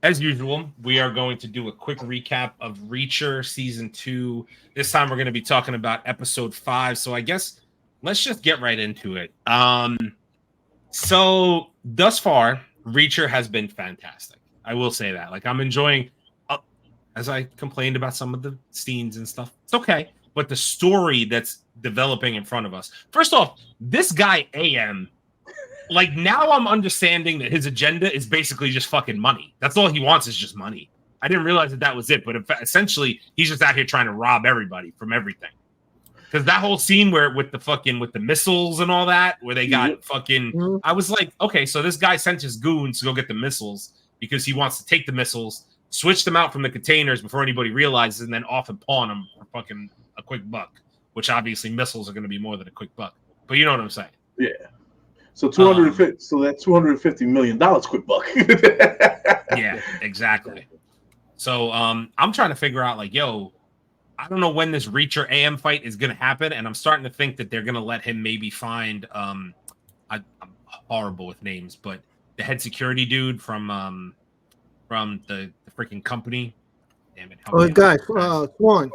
As usual, we are going to do a quick recap of Reacher Season 2. This time we're going to be talking about Episode 5. So I guess let's just get right into it. So thus far, Reacher has been fantastic. I will say that. Like, I'm enjoying, as I complained about some of the scenes and stuff, it's okay. But the story that's developing in front of us. First off, this guy, AM, like, now I'm understanding that his agenda is basically just fucking money. That's all he wants is just money. I didn't realize that was it. But essentially, he's just out here trying to rob everybody from everything. Because that whole scene where with the missiles and all that, where they got fucking, I was like, okay, so this guy sent his goons to go get the missiles because he wants to take the missiles, switch them out from the containers before anybody realizes, and then off and pawn them for fucking a quick buck. Which obviously missiles are going to be more than a quick buck, but you know what I'm saying? Yeah. So that's $250 million quick buck. Yeah, exactly. So I'm trying to figure out, like, yo, I don't know when this Reacher AM fight is going to happen, and I'm starting to think that they're going to let him maybe find I'm horrible with names, but the head security dude from the freaking company. Damn it! Swan.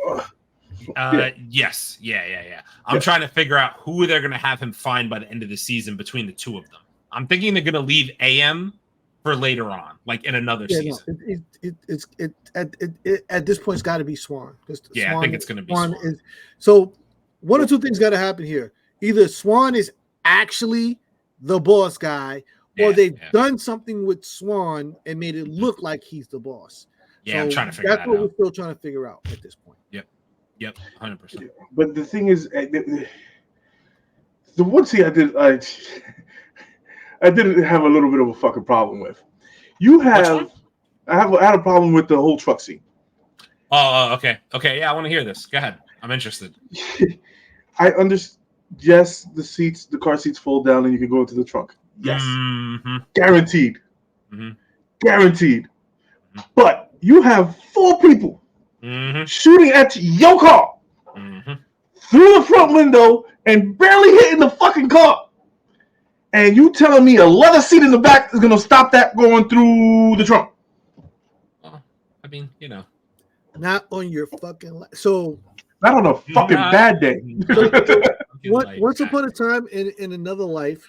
Yes, yeah. I'm trying to figure out who they're going to have him find by the end of the season between the two of them. I'm thinking they're going to leave AM for later on, like in another season. No, at this point, it's got to be Swan. I think it's going to be Swan. So one or two things got to happen here. Either Swan is actually the boss guy, or they've done something with Swan and made it look like he's the boss. Yeah, so I'm trying to figure that out. That's what we're still trying to figure out at this point. Yep, 100%. But the thing is, the one scene I did have a little bit of a fucking problem with. I had a problem with the whole truck scene. Oh, okay. Yeah, I want to hear this. Go ahead. I'm interested. I understand. Yes, the car seats fold down and you can go into the trunk. Yes, guaranteed. Guaranteed. Mm-hmm. But you have 4 people. Shooting at your car through the front window and barely hitting the fucking car. And you telling me a leather seat in the back is going to stop that going through the trunk? Well, I mean, you know. Not on your fucking so not on a fucking bad day. Once upon a time in another life,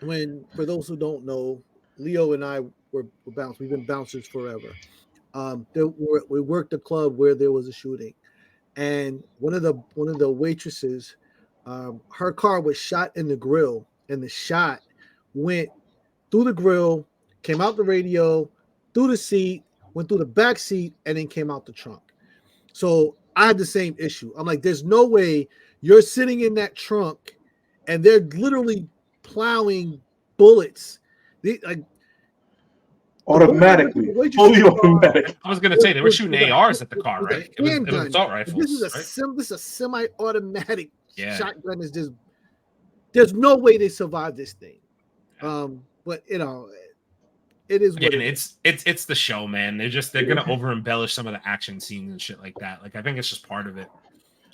when, for those who don't know, Leo and I were bouncers. We've been bouncers forever. We worked a club where there was a shooting, and one of the waitresses, her car was shot in the grill, and the shot went through the grill, came out the radio, through the seat, went through the back seat, and then came out the trunk. So I had the same issue. I'm like, there's no way you're sitting in that trunk, and they're literally plowing bullets. Automatically, fully automatic. I was gonna say they were shooting ARs at the car, right? It was assault rifles. This is a semi-automatic shotgun. Is just there's no way they survive this thing. But you know, it is. Yeah, and it's the show, man. They're gonna over embellish some of the action scenes and shit like that. Like, I think it's just part of it.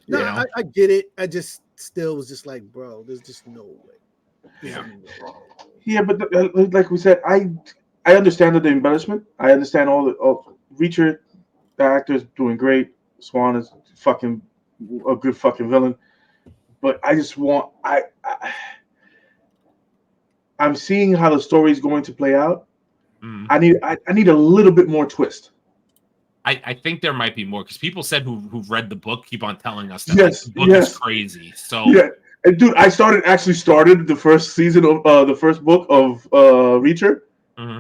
No, you know? I get it. I just still was just like, bro, there's just no way. Yeah, but like we said, I understand the embellishment. I understand all Reacher, the actor is doing great. Swan is fucking a good fucking villain. But I just want I'm seeing how the story is going to play out. I need a little bit more twist. I think there might be more because people said who've read the book keep on telling us that the book is crazy. So yeah, and dude, I started the first season of the first book of Reacher.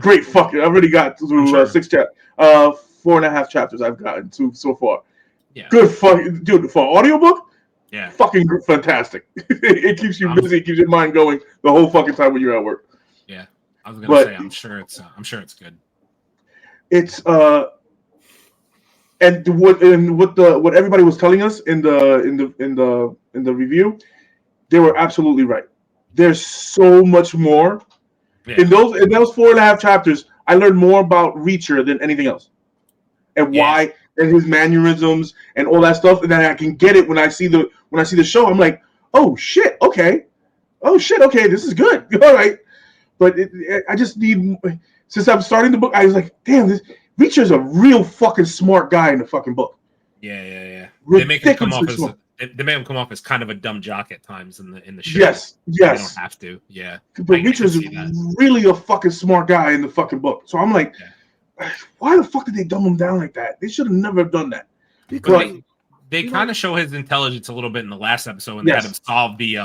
Great fucking! I already got through 6 chapters, 4.5 chapters I've gotten to so far. Yeah, good fucking dude for an audiobook. Yeah, fucking fantastic. It keeps you busy, it keeps your mind going the whole fucking time when you're at work. Yeah, I was gonna say I'm sure it's good. It's and what everybody was telling us in the review, they were absolutely right. There's so much more. Yeah. In those 4.5 chapters, I learned more about Reacher than anything else, and why, and his mannerisms and all that stuff. And then I can get it when I see the show. I'm like, oh shit, okay, this is good. All right, but I just need since I'm starting the book, I was like, damn, this Reacher's a real fucking smart guy in the fucking book. Yeah. They make him come off as kind of a dumb jock at times in the show. Yes. They don't have to. Yeah. But Reacher's really a fucking smart guy in the fucking book. So I'm like, why the fuck did they dumb him down like that? They should have never done that. Because they kind of show his intelligence a little bit in the last episode when they had him solve the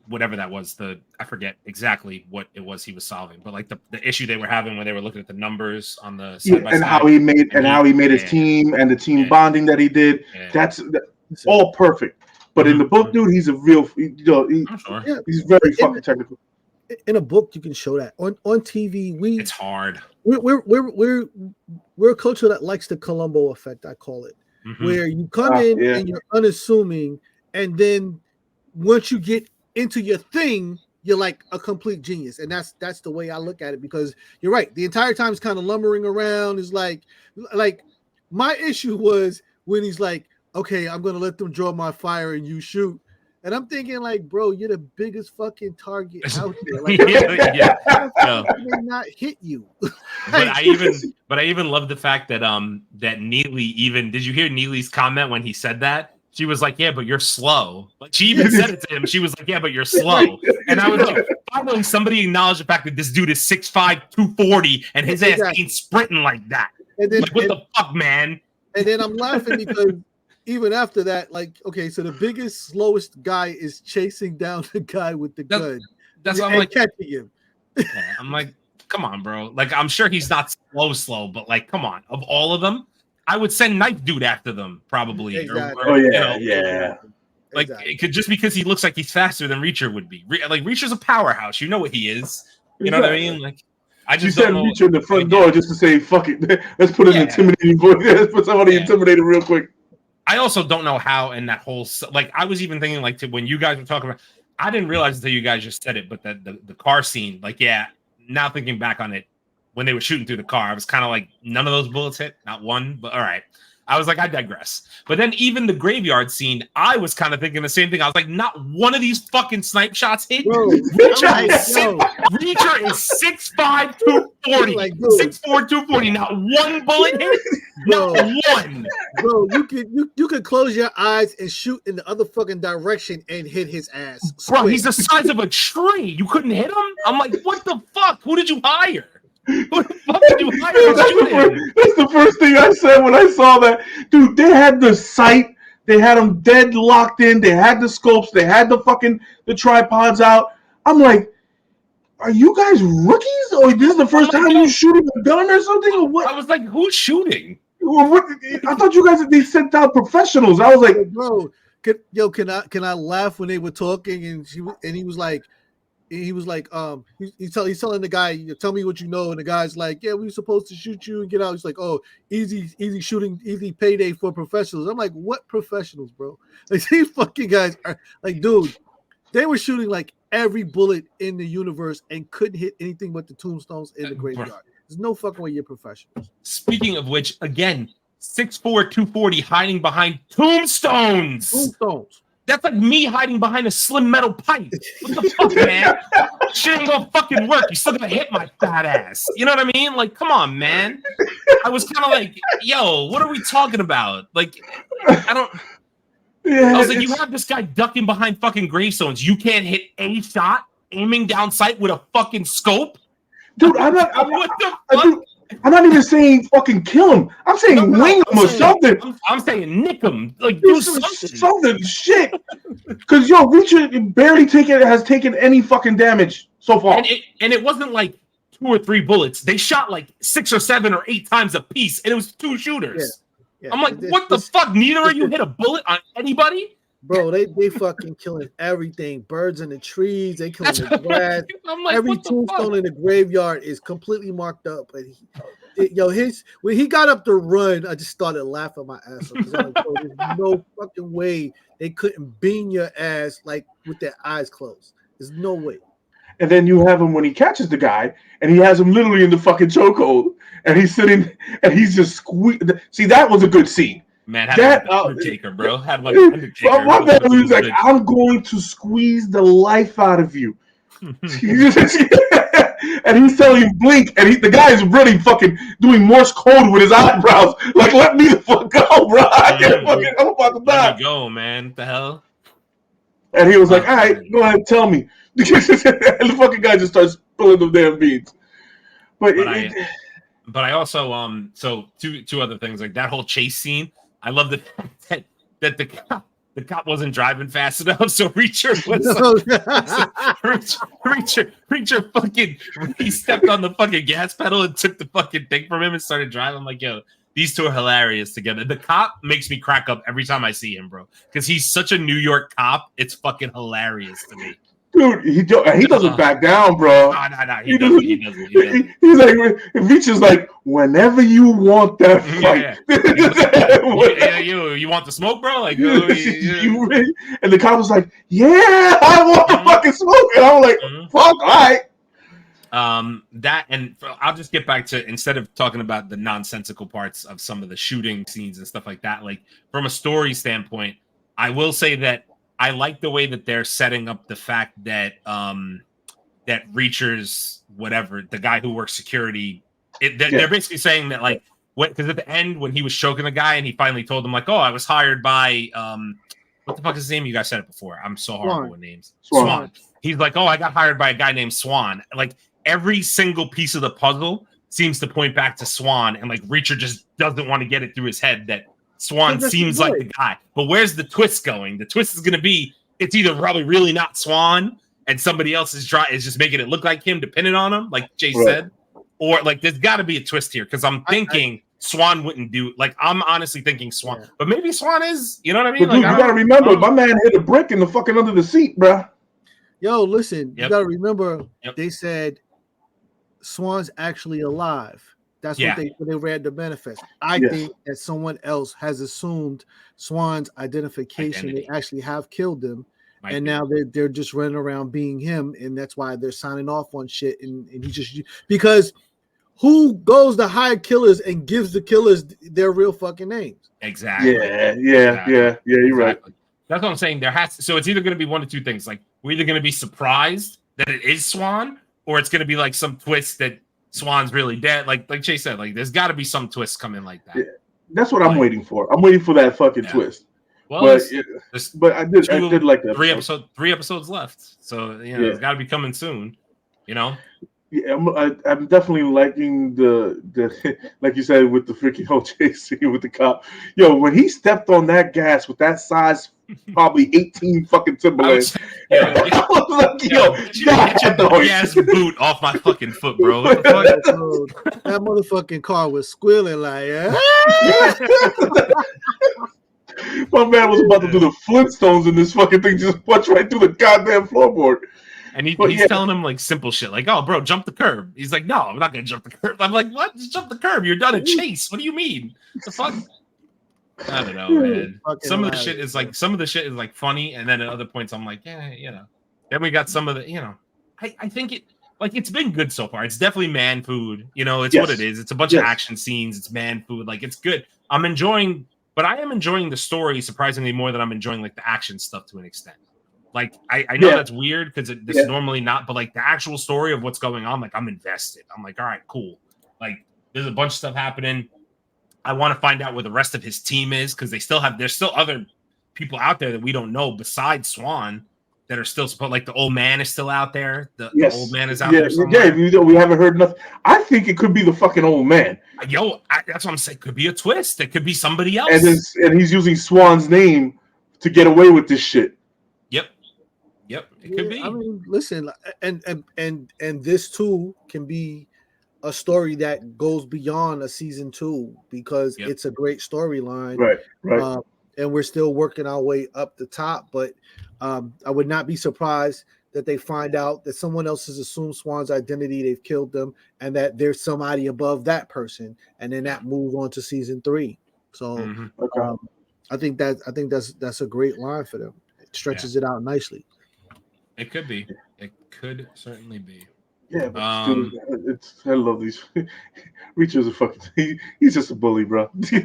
whatever that was, I forget exactly what it was he was solving, but like the issue they were having when they were looking at the numbers on the side by side, how he made his team and the team bonding that he did. That's all perfect. But in the book, dude, he's a real, he's very fucking technical. In a book, you can show that. On TV, it's hard. We're a culture that likes the Columbo effect, I call it, where you come in and you're unassuming, and then once you get into your thing, you're like a complete genius. And that's the way I look at it, because you're right. The entire time it's kind of lumbering around. Is like my issue was when he's like, okay, I'm going to let them draw my fire and you shoot. And I'm thinking like, bro, you're the biggest fucking target out there. Like, may not hit you. But I even love the fact that that Neely even, did you hear Neely's comment when he said that? She was like, yeah, but you're slow. Like, she even said it to him. She was like, yeah, but you're slow. And I was like, finally, somebody acknowledged the fact that this dude is 6'5", 240, and his ass ain't sprinting like that. And then, like, what the fuck, man? And then I'm laughing because even after that, like, okay, so the biggest, slowest guy is chasing down the guy with the gun. That's what I'm like, catching him. Yeah, I'm like, come on, bro. Like, I'm sure he's not slow, but like, come on. Of all of them, I would send Knife Dude after them, probably. Exactly. Like, it could, just because he looks like he's faster than Reacher would be. Like, Reacher's a powerhouse. You know what he is. You know what I mean? Like, I just don't know. Reacher in the front door just to say, fuck it. Let's put an intimidating voice. Let's put somebody intimidated real quick. I also don't know how in that whole, like, I was even thinking, like, when you guys were talking about, I didn't realize until you guys just said it, but the car scene, like, now thinking back on it, when they were shooting through the car, I was kind of like, none of those bullets hit, not one, but all right. I was like, I digress. But then even the graveyard scene, I was kind of thinking the same thing. I was like, not one of these fucking snipe shots hit. Bro, Reacher is 6'5", 240. Like, 6'4", 240. Not one bullet hit. Not one. Bro, you could close your eyes and shoot in the other fucking direction and hit his ass. Bro, he's the size of a tree. You couldn't hit him? I'm like, what the fuck? Who did you hire? What the fuck did you hire? That's the first thing I said when I saw that. Dude, they had the sight. They had them dead locked in. They had the scopes. They had the tripods out. I'm like, are you guys rookies? Or this is the first time you shooting a gun or something? Or what? I was like, who's shooting? I thought you guys, they sent out professionals. I was like, bro, can I laugh when they were talking and he was like, he's telling the guy, tell me what you know, and the guy's like, yeah, we were supposed to shoot you and get out. He's like, oh, easy shooting, easy payday for professionals. I'm like, what professionals, bro? Like, these fucking guys are like, dude, they were shooting like every bullet in the universe and couldn't hit anything but the tombstones in the graveyard. There's no fucking way you're professionals. Speaking of which, again, 6'4", 240 hiding behind tombstones. That's like me hiding behind a slim metal pipe. What the fuck, man? Shit ain't gonna fucking work. You still gonna hit my fat ass. You know what I mean? Like, come on, man. I was kind of like, yo, what are we talking about? Like, I was like, you have this guy ducking behind fucking gravestones. You can't hit a shot aiming down sight with a fucking scope? Dude, I'm not even saying fucking kill him. I'm saying wing him or something. I'm saying nick him. Like, do something shit. Because Reacher barely has taken any fucking damage so far. And it wasn't like 2 or 3 bullets. They shot like 6 or 7 or 8 times a piece, and it was 2 shooters. Yeah. I'm like, what the fuck? Neither of you hit a bullet on anybody? Bro, they fucking killing everything. Birds in the trees, they killing the grass. Like, every tombstone in the graveyard is completely marked up. And when he got up to run, I just started laughing my ass off. I'm like, bro, there's no fucking way they couldn't beam your ass like with their eyes closed. There's no way. And then you have him when he catches the guy, and he has him literally in the fucking chokehold, and he's sitting, and he's just squeezing. See, that was a good scene. Man, had like Undertaker, bro. Had like Undertaker. My man was like, I'm going to squeeze the life out of you. And and he's telling him blink, and the guy is really fucking doing Morse code with his eyebrows. Like, let me the fuck go, bro. I'm about to die. Let me go, man. What the hell? And he was like, all right, go ahead and tell me. And the fucking guy just starts spilling the damn beans. But I also so two other things, like that whole chase scene. I love that the cop wasn't driving fast enough, so Reacher was Reacher fucking he stepped on the fucking gas pedal and took the fucking thing from him and started driving. I'm like, yo, these two are hilarious together. The cop makes me crack up every time I see him, bro, because he's such a New York cop. It's fucking hilarious to me. Dude, he doesn't back down, bro. No, he doesn't. He's like, Reacher's like, whenever you want that fight. You want the smoke, bro? Like, you really? And the cop was like, yeah, I want the fucking smoke. And I'm like, fuck, all right. That, and I'll just get back to, instead of talking about the nonsensical parts of some of the shooting scenes and stuff like that, like from a story standpoint, I will say that I like the way that they're setting up the fact that that Reacher's whatever, the guy who works security, they're basically saying that, like, because at the end when he was choking the guy and he finally told him, like, oh, I was hired by what the fuck is his name? You guys said it before. I'm so horrible with names. Swan. He's like, oh, I got hired by a guy named Swan. Like every single piece of the puzzle seems to point back to Swan, and like Reacher just doesn't want to get it through his head that Swan seems like the guy. But where's the twist going? The twist is going to be it's either probably really not Swan and somebody else is just making it look like him, depending on him, like Jay said, or like there's got to be a twist here, because I'm thinking Swan wouldn't do, like, I'm honestly thinking Swan, but maybe Swan is, you know what I mean? But dude, you got to remember, my man hit a brick in the fucking under the seat, bro. Yo, listen, you got to remember, they said Swan's actually alive. That's what they read the manifest. I think that someone else has assumed Swan's identification. They actually have killed him, and now they're just running around being him, and that's why they're signing off on shit. And he just, because who goes to hire killers and gives the killers their real fucking names? Exactly. Yeah. You're right. That's what I'm saying. So it's either going to be one of two things. Like, we're either going to be surprised that it is Swan, or it's going to be like some twist that Swan's really dead. Like Chase said, like there's got to be some twist coming like that. Yeah, that's what I'm waiting for. I'm waiting for that fucking twist. Well, but I did like that. Three episodes left, so it's got to be coming soon. You know. Yeah, I'm definitely liking the like you said with the freaking OJ scene with the cop. Yo, when he stepped on that gas with that size, probably 18 fucking Timberlands. I was like, get your big ass boot off my fucking foot, bro. What the fuck? That motherfucking car was squealing like, My man was about to do the Flintstones and this fucking thing just punch right through the goddamn floorboard. And he's telling him like simple shit, like, "Oh, bro, jump the curb." He's like, "No, I'm not gonna jump the curb." I'm like, "What? Just jump the curb? You're done a chase. What do you mean? What the fuck?" I don't know, man. Some of the shit is like funny, and then at other points I'm like, yeah. Then we got some of the, I think it's been good so far. It's definitely man food. It's what it is. It's a bunch of action scenes. It's man food. Like, it's good. I am enjoying the story surprisingly more than I'm enjoying like the action stuff to an extent. Like, I know that's weird because this is normally not, but like the actual story of what's going on, like I'm invested. I'm like, all right, cool. Like, there's a bunch of stuff happening. I want to find out where the rest of his team is, because there's still other people out there that we don't know besides Swan that are still supposed, like the old man is still out there. The old man is out there somewhere. Yeah, we haven't heard nothing. I think it could be the fucking old man. That's what I'm saying. Could be a twist. It could be somebody else. And he's using Swan's name to get away with this shit. Yep, it could be. I mean, listen, and this too can be a story that goes beyond a season 2, because it's a great storyline. Right. And we're still working our way up the top, but I would not be surprised that they find out that someone else has assumed Swan's identity, they've killed them, and that there's somebody above that person, and then that moves on to season 3. So I think that's a great line for them. It stretches it out nicely. It could be. It could certainly be. Yeah, but dude, I love these. Reacher's a fucking. He's just a bully, bro. He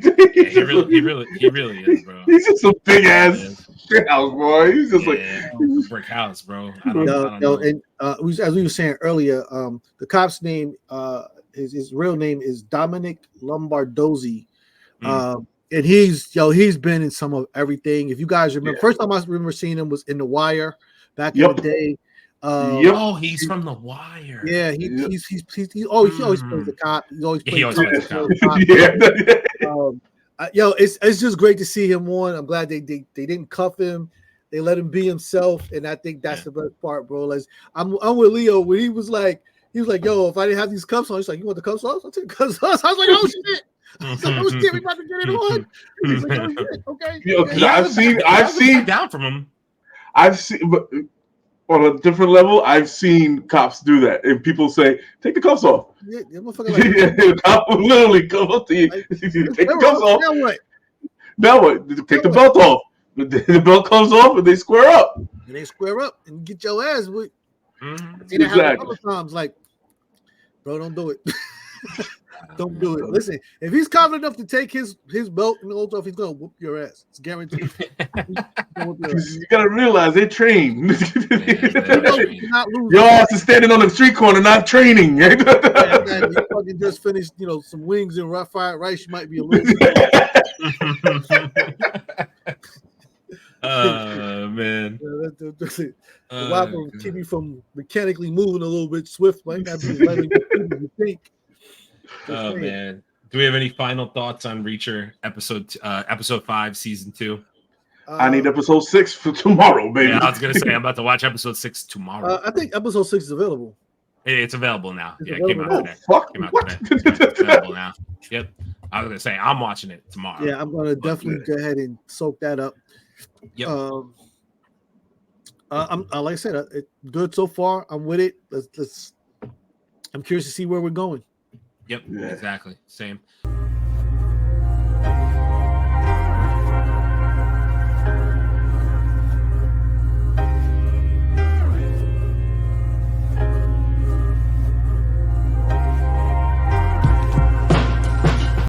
really is, bro. He's just a big ass shit house, boy. He's just like brick house, bro. I don't know. And as we were saying earlier, the cop's name, his real name is Dominic Lombardozzi. And he's been in some of everything. If you guys remember, first time I remember seeing him was in The Wire back in the day. Oh, he's from The Wire. Yeah, he always plays the cop. He always plays the cop. It's just great to see him on. I'm glad they didn't cuff him. They let him be himself, and I think that's the best part, bro. Like, I'm with Leo when he was like, yo, if I didn't have these cuffs on, he's like, you want the cuffs off? I'll take the cuffs off. I was like, oh shit. I was like, oh shit, we about to get it on. He's like, oh shit, okay. Yo, I've seen down from him. I've seen, but on a different level, I've seen cops do that, and people say, "Take the cuffs off." Yeah, the cop will literally come up to you, take the cuffs off. Now what? Take the belt off. The belt comes off, and they square up. And get your ass. Exactly. A couple times, like, bro, don't do it. Don't do it. Listen, if he's confident enough to take his belt and hold off, he's gonna whoop your ass. It's guaranteed. You gotta realize they train. Your ass is standing on the street corner, not training. You fucking just finished, some wings and fried rice. You might be a little. Oh man. The wife will keep you from mechanically moving a little bit swift. Might not be letting you think. Oh man. Do we have any final thoughts on Reacher episode 5, season 2? I need episode 6 for tomorrow, baby. Yeah, I was gonna say I'm about to watch episode 6 tomorrow. I think episode 6 is available. It's available now. It came out today. Fuck. It's available now. Yep. I was gonna say I'm watching it tomorrow. Yeah, I'm gonna definitely go ahead and soak that up. Yep. I'm like I said, it's good so far. I'm with it. Let's. I'm curious to see where we're going. Yep. Yeah. Exactly. Same.